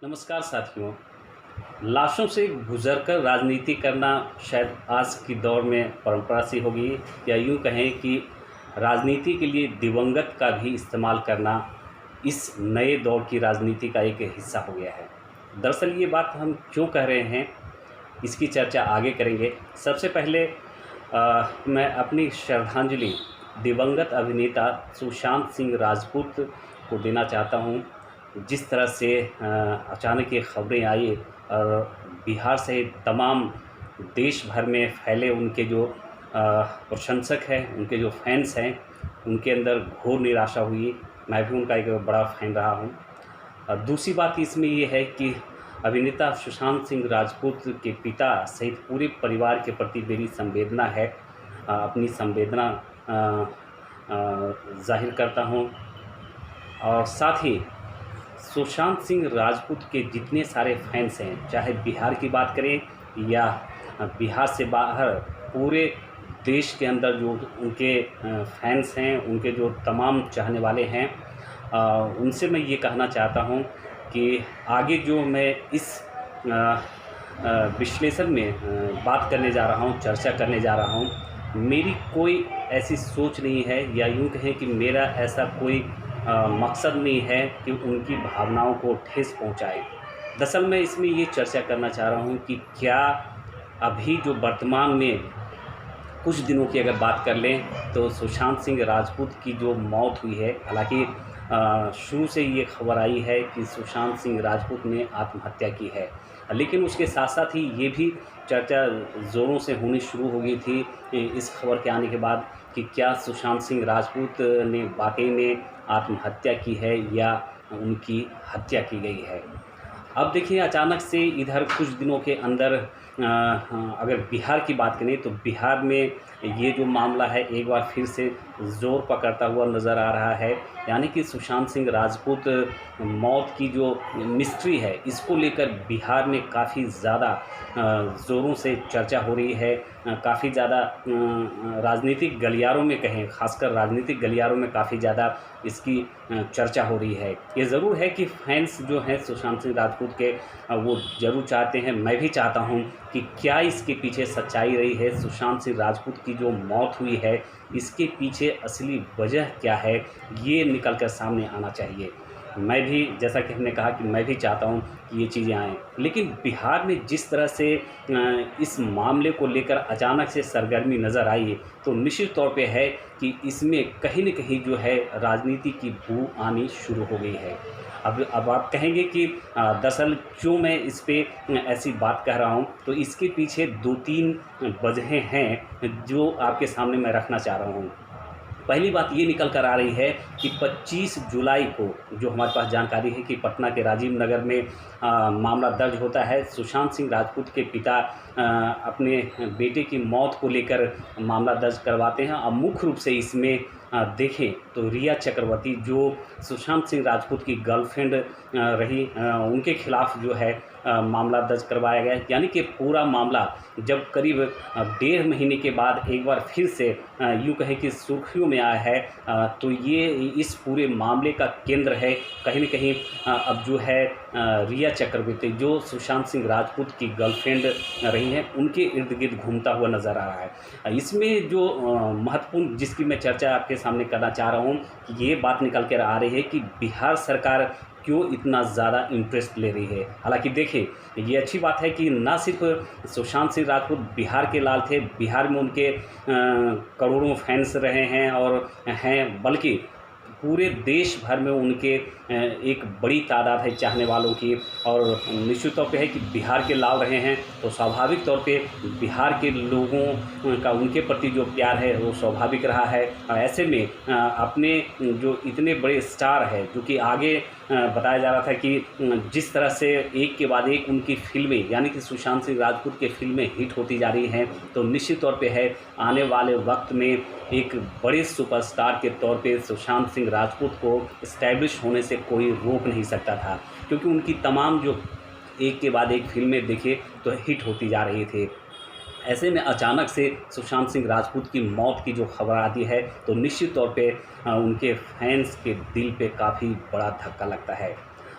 नमस्कार साथियों। लाशों से गुजरकर राजनीति करना शायद आज की दौर में परंपरा सी होगी, या यूँ कहें कि राजनीति के लिए दिवंगत का भी इस्तेमाल करना इस नए दौर की राजनीति का एक हिस्सा हो गया है। दरअसल ये बात हम क्यों कह रहे हैं, इसकी चर्चा आगे करेंगे। सबसे पहले मैं अपनी श्रद्धांजलि दिवंगत अभिनेता सुशांत सिंह राजपूत को देना चाहता हूँ। जिस तरह से अचानक ये खबरें आई और बिहार सहित तमाम देश भर में फैले उनके जो प्रशंसक हैं, उनके जो फैंस हैं, उनके अंदर घोर निराशा हुई। मैं भी उनका एक बड़ा फ़ैन रहा हूँ। और दूसरी बात इसमें ये है कि अभिनेता सुशांत सिंह राजपूत के पिता सहित पूरे परिवार के प्रति मेरी संवेदना है। अपनी संवेदना ज़ाहिर करता हूँ। और साथ ही सुशांत सिंह राजपूत के जितने सारे फैंस हैं, चाहे बिहार की बात करें या बिहार से बाहर पूरे देश के अंदर जो उनके फैंस हैं, उनके जो तमाम चाहने वाले हैं, उनसे मैं ये कहना चाहता हूँ कि आगे जो मैं इस विश्लेषण में बात करने जा रहा हूँ, चर्चा करने जा रहा हूँ, मेरी कोई ऐसी सोच नहीं है, या यूँ कहें कि मेरा ऐसा कोई मकसद नहीं है कि उनकी भावनाओं को ठेस पहुंचाए। दरअसल मैं इसमें ये चर्चा करना चाह रहा हूं कि क्या अभी जो वर्तमान में कुछ दिनों की अगर बात कर लें तो सुशांत सिंह राजपूत की जो मौत हुई है, हालांकि शुरू से ये खबर आई है कि सुशांत सिंह राजपूत ने आत्महत्या की है, लेकिन उसके साथ साथ ही ये भी चर्चा ज़ोरों से होनी शुरू हो गई थी इस खबर के आने के बाद कि क्या सुशांत सिंह राजपूत ने वाकई में आत्महत्या की है या उनकी हत्या की गई है। अब देखिए, अचानक से इधर कुछ दिनों के अंदर अगर बिहार की बात करें तो बिहार में ये जो मामला है एक बार फिर से ज़ोर पकड़ता हुआ नज़र आ रहा है। यानी कि सुशांत सिंह राजपूत मौत की जो मिस्ट्री है, इसको लेकर बिहार में काफ़ी ज़्यादा ज़ोरों से चर्चा हो रही है। काफ़ी ज़्यादा राजनीतिक गलियारों में कहें, ख़ासकर राजनीतिक गलियारों में काफ़ी ज़्यादा इसकी चर्चा हो रही है। ये ज़रूर है कि फैंस जो हैं सुशांत सिंह राजपूत के, वो ज़रूर चाहते हैं, मैं भी चाहता हूं कि क्या इसके पीछे सच्चाई रही है, सुशांत सिंह राजपूत की जो मौत हुई है इसके पीछे असली वजह क्या है, ये निकल कर सामने आना चाहिए। मैं भी, जैसा कि हमने कहा, कि मैं भी चाहता हूं कि ये चीज़ें आएँ। लेकिन बिहार में जिस तरह से इस मामले को लेकर अचानक से सरगर्मी नज़र आई, तो निश्चित तौर पे है कि इसमें कहीं न कहीं जो है राजनीति की बू आनी शुरू हो गई है। अब आप कहेंगे कि दरअसल क्यों मैं इस पे ऐसी बात कह रहा हूँ, तो इसके पीछे 2-3 वजहें हैं जो आपके सामने मैं रखना चाह रहा हूँ। पहली बात ये निकल कर आ रही है कि 25 जुलाई को जो हमारे पास जानकारी है कि पटना के राजीव नगर में मामला दर्ज होता है। सुशांत सिंह राजपूत के पिता अपने बेटे की मौत को लेकर मामला दर्ज करवाते हैं। अब मुख्य रूप से इसमें देखें तो रिया चक्रवर्ती, जो सुशांत सिंह राजपूत की गर्लफ्रेंड रही, उनके खिलाफ जो है मामला दर्ज करवाया गया। यानी कि पूरा मामला जब करीब 1.5 महीने के बाद एक बार फिर से यूँ कहें कि सुर्खियों में आया है, तो ये इस पूरे मामले का केंद्र है कहीं न कहीं अब जो है रिया चक्रवर्ती, जो सुशांत सिंह राजपूत की गर्लफ्रेंड रही हैं, उनके इर्द गिर्द घूमता हुआ नज़र आ रहा है। इसमें जो महत्वपूर्ण जिसकी मैं चर्चा आपके सामने करना चाह रहा हूँ, कि ये बात निकल कर आ रही है कि बिहार सरकार क्यों इतना ज़्यादा इंटरेस्ट ले रही है। हालांकि देखिए, ये अच्छी बात है कि ना सिर्फ सुशांत सिंह राजपूत बिहार के लाल थे, बिहार में उनके करोड़ों फैंस रहे हैं और हैं, बल्कि पूरे देश भर में उनके एक बड़ी तादाद है चाहने वालों की। और निश्चित तौर पे है कि बिहार के लाल रहे हैं, तो स्वाभाविक तौर पे बिहार के लोगों का उनके प्रति जो प्यार है वो स्वाभाविक रहा है। ऐसे में अपने जो इतने बड़े स्टार हैं, जो कि आगे बताया जा रहा था कि जिस तरह से एक के बाद एक उनकी फ़िल्में, यानी कि सुशांत सिंह राजपूत की फ़िल्में हिट होती जा रही हैं, तो निश्चित तौर पे है आने वाले वक्त में एक बड़े सुपरस्टार के तौर पे सुशांत सिंह राजपूत को इस्टेब्लिश होने से कोई रोक नहीं सकता था, क्योंकि उनकी तमाम जो एक के बाद एक फ़िल्में देखिए तो हिट होती जा रही थी। ऐसे में अचानक से सुशांत सिंह राजपूत की मौत की जो खबर आती है, तो निश्चित तौर पे उनके फैंस के दिल पे काफ़ी बड़ा धक्का लगता है।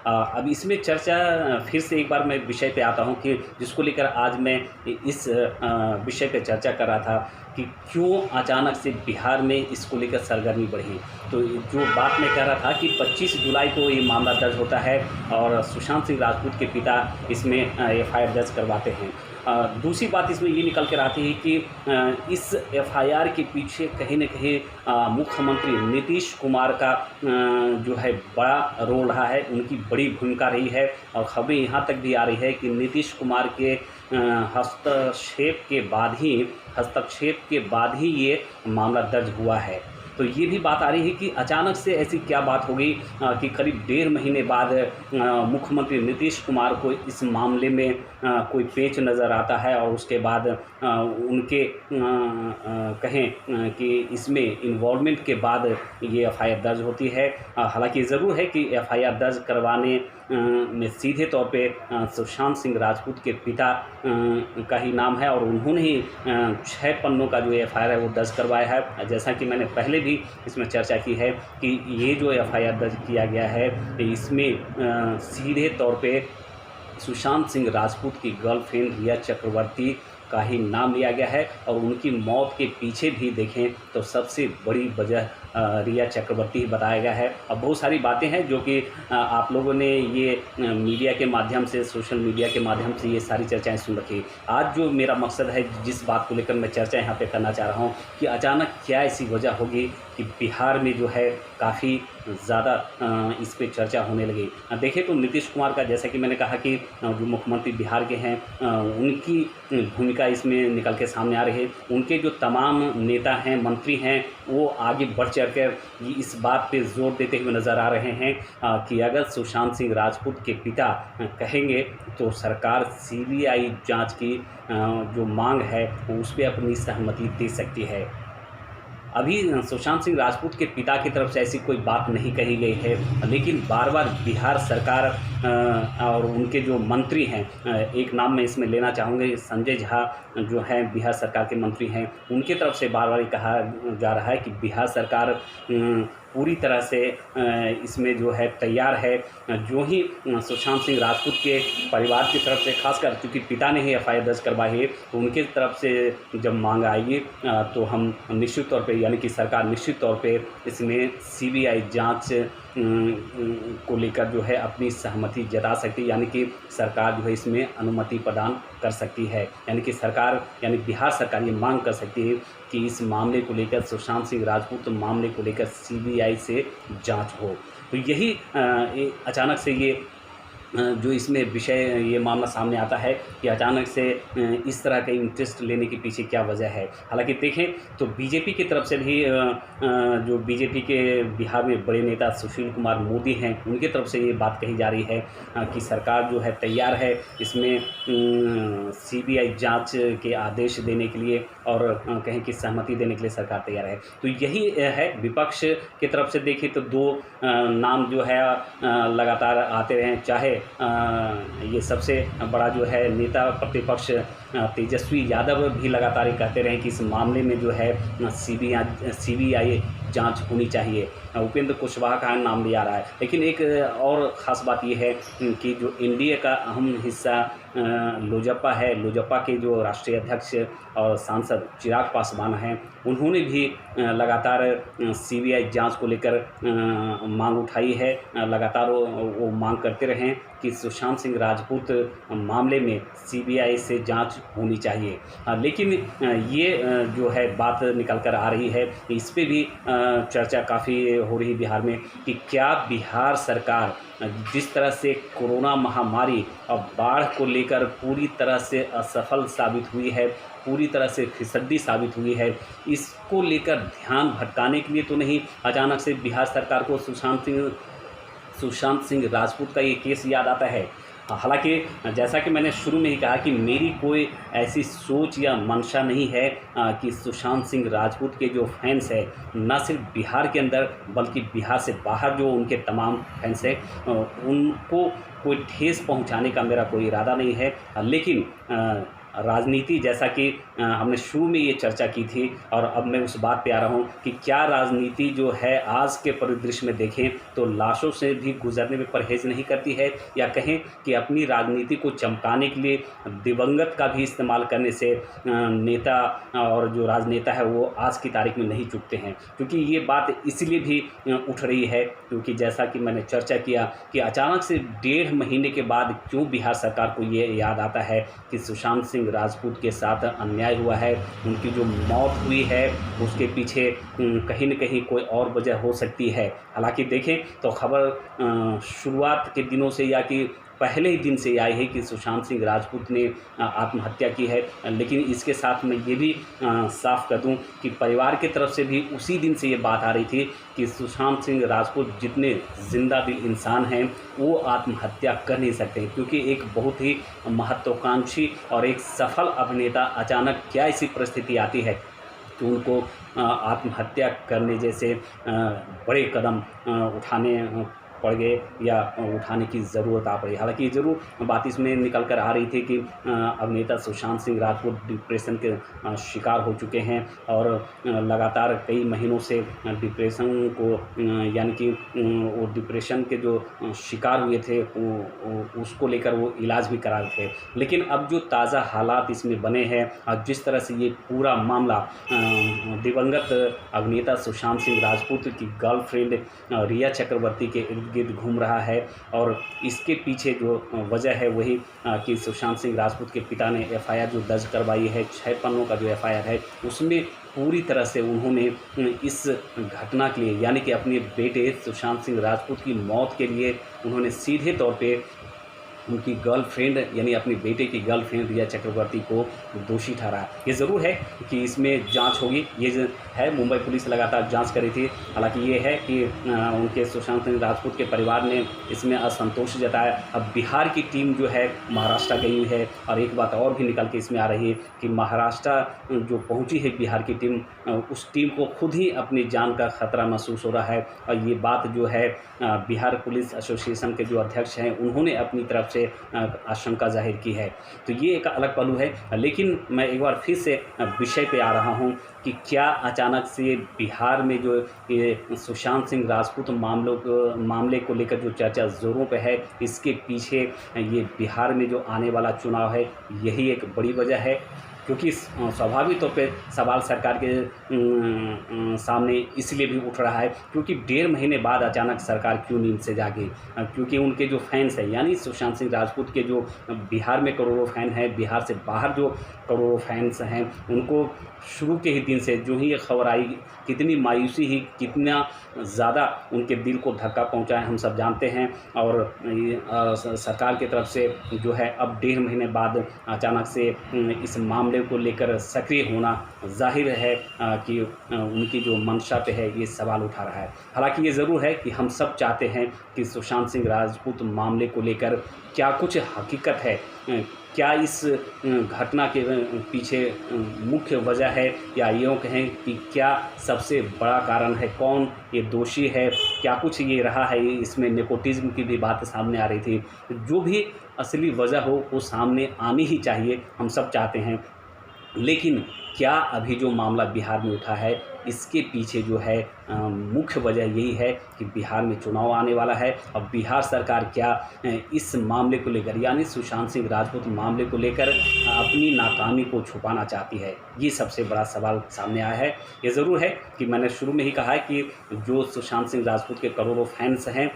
अब इसमें चर्चा फिर से एक बार मैं विषय पे आता हूँ कि जिसको लेकर आज मैं इस विषय पे चर्चा कर रहा था कि क्यों अचानक से बिहार में इसको लेकर सरगर्मी बढ़ी। तो जो बात मैं कह रहा था कि 25 जुलाई को ये मामला दर्ज होता है और सुशांत सिंह राजपूत के पिता इसमें एफआईआर दर्ज करवाते हैं। दूसरी बात इसमें ये निकल कर आती है कि इस एफआईआर के पीछे कहीं न कहीं मुख्यमंत्री नीतीश कुमार का जो है बड़ा रोल रहा है, उनकी बड़ी भूमिका रही है। और खबरें यहाँ तक भी आ रही है कि नीतीश कुमार के हस्तक्षेप के बाद ही ये मामला दर्ज हुआ है। तो ये भी बात आ रही है कि अचानक से ऐसी क्या बात हो गई कि करीब 1.5 महीने बाद मुख्यमंत्री नीतीश कुमार को इस मामले में कोई पेच नज़र आता है और उसके बाद उनके कहें कि इसमें इन्वॉल्वमेंट के बाद ये एफआईआर दर्ज होती है। हालांकि ज़रूर है कि एफआईआर दर्ज करवाने में सीधे तौर पे सुशांत सिंह राजपूत के पिता का ही नाम है और उन्होंने ही 6 पन्नों का जो एफआईआर है वो दर्ज करवाया है। जैसा कि मैंने पहले भी इसमें चर्चा की है कि ये जो एफआईआर दर्ज किया गया है इसमें सीधे तौर पे सुशांत सिंह राजपूत की गर्लफ्रेंड रिया चक्रवर्ती का ही नाम लिया गया है और उनकी मौत के पीछे भी देखें तो सबसे बड़ी वजह रिया चक्रवर्ती ही बताया गया है। अब बहुत सारी बातें हैं जो कि आप लोगों ने ये मीडिया के माध्यम से, सोशल मीडिया के माध्यम से ये सारी चर्चाएं सुन रखी। आज जो मेरा मकसद है, जिस बात को लेकर मैं चर्चा यहाँ पे करना चाह रहा हूँ कि अचानक क्या ऐसी वजह होगी कि बिहार में जो है काफ़ी ज़्यादा इस पे चर्चा होने लगी। देखें तो नीतीश कुमार का, जैसा कि मैंने कहा कि जो मुख्यमंत्री बिहार के हैं उनकी भूमिका इसमें निकल के सामने आ रही है। उनके जो तमाम नेता हैं, मंत्री हैं, वो आगे बढ़ चढ़कर इस बात पे जोर देते हुए नज़र आ रहे हैं कि अगर सुशांत सिंह राजपूत के पिता कहेंगे तो सरकार सीबीआई जांच की जो मांग है उस पर अपनी सहमति दे सकती है। अभी सुशांत सिंह राजपूत के पिता की तरफ से ऐसी कोई बात नहीं कही गई है, लेकिन बार बार बिहार सरकार और उनके जो मंत्री हैं, एक नाम मैं इसमें लेना चाहूँगा, संजय झा जो हैं बिहार सरकार के मंत्री हैं, उनकी तरफ से बार बार कहा जा रहा है कि बिहार सरकार पूरी तरह से इसमें जो है तैयार है। जो ही सुशांत सिंह राजपूत के परिवार की तरफ से, खासकर क्योंकि पिता ने ही एफआईआर दर्ज करवाई है, तो उनकी तरफ से जब मांग आएगी तो हम निश्चित तौर पे, यानी कि सरकार निश्चित तौर पे इसमें सीबीआई जांच को लेकर जो है अपनी सहमति जता सकती है, यानी कि सरकार जो है इसमें अनुमति प्रदान कर सकती है। यानी कि सरकार, यानी बिहार सरकार ये मांग कर सकती है कि इस मामले को लेकर, सुशांत सिंह राजपूत मामले को लेकर सीबीआई से जांच हो। तो यही अचानक से ये जो इसमें विषय, ये मामला सामने आता है कि अचानक से इस तरह का इंटरेस्ट लेने के पीछे क्या वजह है। हालांकि देखें तो बीजेपी की तरफ से भी जो बीजेपी के बिहार में बड़े नेता सुशील कुमार मोदी हैं, उनकी तरफ से ये बात कही जा रही है कि सरकार जो है तैयार है इसमें सीबीआई जांच के आदेश देने के लिए और कहें कि सहमति देने के लिए सरकार तैयार है। तो यही है। विपक्ष की तरफ से देखें तो 2 नाम जो है लगातार आते रहे, चाहे ये सबसे बड़ा जो है नेता प्रतिपक्ष तेजस्वी यादव भी लगातार ये कहते रहे कि इस मामले में जो है सीबीआई जांच होनी चाहिए। उपेंद्र कुशवाहा का नाम लिया रहा है। लेकिन एक और ख़ास बात यह है कि जो एनडीए का अहम हिस्सा लोजपा है, लोजपा के जो राष्ट्रीय अध्यक्ष और सांसद चिराग पासवान हैं, उन्होंने भी लगातार सीबीआई जांच को लेकर मांग उठाई है। लगातार वो मांग करते रहे कि सुशांत सिंह राजपूत मामले में सीबीआई से जांच होनी चाहिए। लेकिन ये जो है बात निकल कर आ रही है, इस पे भी चर्चा काफ़ी हो रही बिहार में कि क्या बिहार सरकार जिस तरह से कोरोना महामारी और बाढ़ को लेकर पूरी तरह से असफल साबित हुई है, पूरी तरह से फिसड्डी साबित हुई है, इसको लेकर ध्यान भटकाने के लिए तो नहीं अचानक से बिहार सरकार को सुशांत सिंह राजपूत का ये केस याद आता है। हालांकि जैसा कि मैंने शुरू में ही कहा कि मेरी कोई ऐसी सोच या मंशा नहीं है कि सुशांत सिंह राजपूत के जो फैंस हैं, न सिर्फ बिहार के अंदर बल्कि बिहार से बाहर जो उनके तमाम फैंस हैं, उनको कोई ठेस पहुंचाने का मेरा कोई इरादा नहीं है। लेकिन राजनीति, जैसा कि हमने शुरू में ये चर्चा की थी और अब मैं उस बात पे आ रहा हूँ कि क्या राजनीति जो है आज के परिदृश्य में देखें तो लाशों से भी गुजरने में परहेज़ नहीं करती है, या कहें कि अपनी राजनीति को चमकाने के लिए दिवंगत का भी इस्तेमाल करने से नेता और जो राजनेता है वो आज की तारीख में नहीं चूकते हैं। क्योंकि ये बात इसलिए भी उठ रही है क्योंकि जैसा कि मैंने चर्चा किया कि अचानक से 1.5 महीने के बाद क्यों बिहार सरकार को ये याद आता है कि सुशांत सिंह राजपूत के साथ अन्याय हुआ है, उनकी जो मौत हुई है उसके पीछे कहीं न कहीं कोई और वजह हो सकती है। हालांकि देखें तो खबर शुरुआत के दिनों से या कि पहले ही दिन से आई है कि सुशांत सिंह राजपूत ने आत्महत्या की है, लेकिन इसके साथ मैं ये भी साफ कर दूं कि परिवार की तरफ से भी उसी दिन से ये बात आ रही थी कि सुशांत सिंह राजपूत जितने जिंदा दिल इंसान हैं वो आत्महत्या कर नहीं सकते, क्योंकि एक बहुत ही महत्वाकांक्षी और एक सफल अभिनेता अचानक क्या ऐसी परिस्थिति आती है कि उनको आत्महत्या करने जैसे बड़े कदम उठाने पड़ गए या उठाने की ज़रूरत आ पड़ी। हालांकि ज़रूर बात इसमें निकल कर आ रही थी कि अभिनेता सुशांत सिंह राजपूत डिप्रेशन के शिकार हो चुके हैं और लगातार कई महीनों से डिप्रेशन को यानी कि वो डिप्रेशन के जो शिकार हुए थे उसको लेकर वो इलाज भी करा रहे थे। लेकिन अब जो ताज़ा हालात इसमें बने हैं और जिस तरह से ये पूरा मामला दिवंगत अभिनेता सुशांत सिंह राजपूत की गर्लफ्रेंड रिया चक्रवर्ती के गिर्द घूम रहा है और इसके पीछे जो वजह है वही कि सुशांत सिंह राजपूत के पिता ने एफआईआर जो दर्ज करवाई है, 6 पन्नों का जो एफआईआर है उसमें पूरी तरह से उन्होंने इस घटना के लिए यानी कि अपने बेटे सुशांत सिंह राजपूत की मौत के लिए उन्होंने सीधे तौर पे उनकी गर्लफ्रेंड यानी अपने बेटे की गर्लफ्रेंड रिया चक्रवर्ती को दोषी ठहराया। ये ज़रूर है कि इसमें जांच होगी, ये है मुंबई पुलिस लगातार जांच कर रही थी। हालांकि ये है कि उनके सुशांत सिंह राजपूत के परिवार ने इसमें असंतोष जताया। अब बिहार की टीम जो है महाराष्ट्र गई हुई है और एक बात और भी निकल के इसमें आ रही है कि महाराष्ट्र जो पहुँची है बिहार की टीम, उस टीम को खुद ही अपनी जान का खतरा महसूस हो रहा है और ये बात जो है बिहार पुलिस एसोसिएशन के जो अध्यक्ष हैं उन्होंने अपनी तरफ से आशंका जाहिर की है। तो ये एक अलग पहलू है। लेकिन मैं एक बार फिर से विषय पे आ रहा हूँ कि क्या अचानक से बिहार में जो ये सुशांत सिंह राजपूत मामले को लेकर जो चर्चा ज़ोरों पे है, इसके पीछे ये बिहार में जो आने वाला चुनाव है यही एक बड़ी वजह है। क्योंकि स्वाभाविक तौर पे सवाल सरकार के सामने इसलिए भी उठ रहा है क्योंकि 1.5 महीने बाद अचानक सरकार क्यों नींद से जागी। क्योंकि उनके जो फैंस हैं यानी सुशांत सिंह राजपूत के जो बिहार में करोड़ों फैन हैं, बिहार से बाहर जो करोड़ों फैंस हैं, उनको शुरू के ही दिन से जो ही ये खबर आई कितनी मायूसी ही कितना ज़्यादा उनके दिल को धक्का पहुंचाए हम सब जानते हैं। और सरकार की तरफ से जो है अब 1.5 महीने बाद अचानक से इस मामले को लेकर सक्रिय होना जाहिर है कि उनकी जो मंशा पे है ये सवाल उठा रहा है। हालांकि ये ज़रूर है कि हम सब चाहते हैं कि सुशांत सिंह राजपूत मामले को लेकर क्या कुछ हकीकत है, क्या इस घटना के पीछे मुख्य वजह है या यूँ कहें कि क्या सबसे बड़ा कारण है, कौन ये दोषी है, क्या कुछ ये रहा है। इसमें नेपोटिज्म की भी बात सामने आ रही थी। जो भी असली वजह हो वो सामने आनी ही चाहिए, हम सब चाहते हैं। लेकिन क्या अभी जो मामला बिहार में उठा है इसके पीछे जो है मुख्य वजह यही है कि बिहार में चुनाव आने वाला है। अब बिहार सरकार क्या इस मामले को लेकर यानी सुशांत सिंह राजपूत मामले को लेकर अपनी नाकामी को छुपाना चाहती है, ये सबसे बड़ा सवाल सामने आया है। ये ज़रूर है कि मैंने शुरू में ही कहा है कि जो सुशांत सिंह राजपूत के करोड़ों फैंस हैं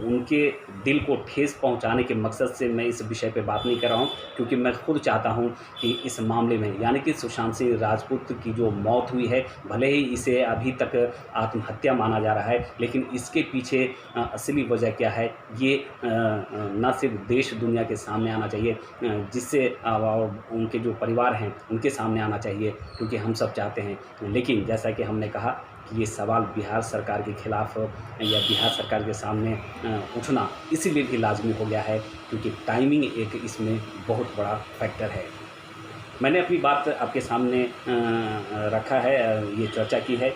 उनके दिल को ठेस पहुँचाने के मकसद से मैं इस विषय पर बात नहीं कर रहा हूँ, क्योंकि मैं खुद चाहता हूँ कि इस मामले में यानी कि सुशांत सिंह राजपूत की जो मौत हुई है, भले ही इसे अभी तक आत्महत्या माना जा रहा है, लेकिन इसके पीछे असली वजह क्या है ये न सिर्फ देश दुनिया के सामने आना चाहिए, जिससे उनके जो परिवार हैं उनके सामने आना चाहिए, क्योंकि हम सब चाहते हैं। लेकिन जैसा कि हमने कहा कि ये सवाल बिहार सरकार के खिलाफ या बिहार सरकार के सामने उठना इसीलिए भी लाजमी हो गया है क्योंकि टाइमिंग एक इसमें बहुत बड़ा फैक्टर है। मैंने अपनी बात आपके सामने रखा है, ये चर्चा की है।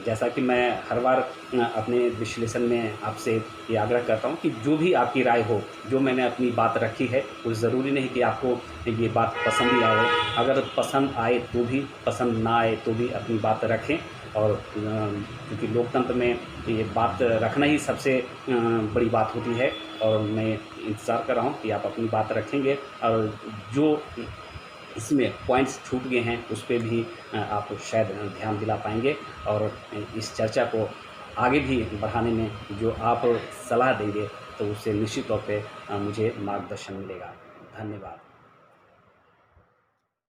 जैसा कि मैं हर बार अपने विश्लेषण में आपसे ये आग्रह करता हूँ कि जो भी आपकी राय हो, जो मैंने अपनी बात रखी है, वो ज़रूरी नहीं कि आपको ये बात पसंद ही आए। अगर पसंद आए तो भी, पसंद ना आए तो भी अपनी बात रखें। और क्योंकि लोकतंत्र में ये बात रखना ही सबसे बड़ी बात होती है। और मैं इंतज़ार कर रहा हूँ कि आप अपनी बात रखेंगे, और जो इसमें पॉइंट्स छूट गए हैं उस पे भी आप शायद ध्यान दिला पाएंगे, और इस चर्चा को आगे भी बढ़ाने में जो आप सलाह देंगे तो उससे निश्चित तौर पे मुझे मार्गदर्शन मिलेगा। धन्यवाद।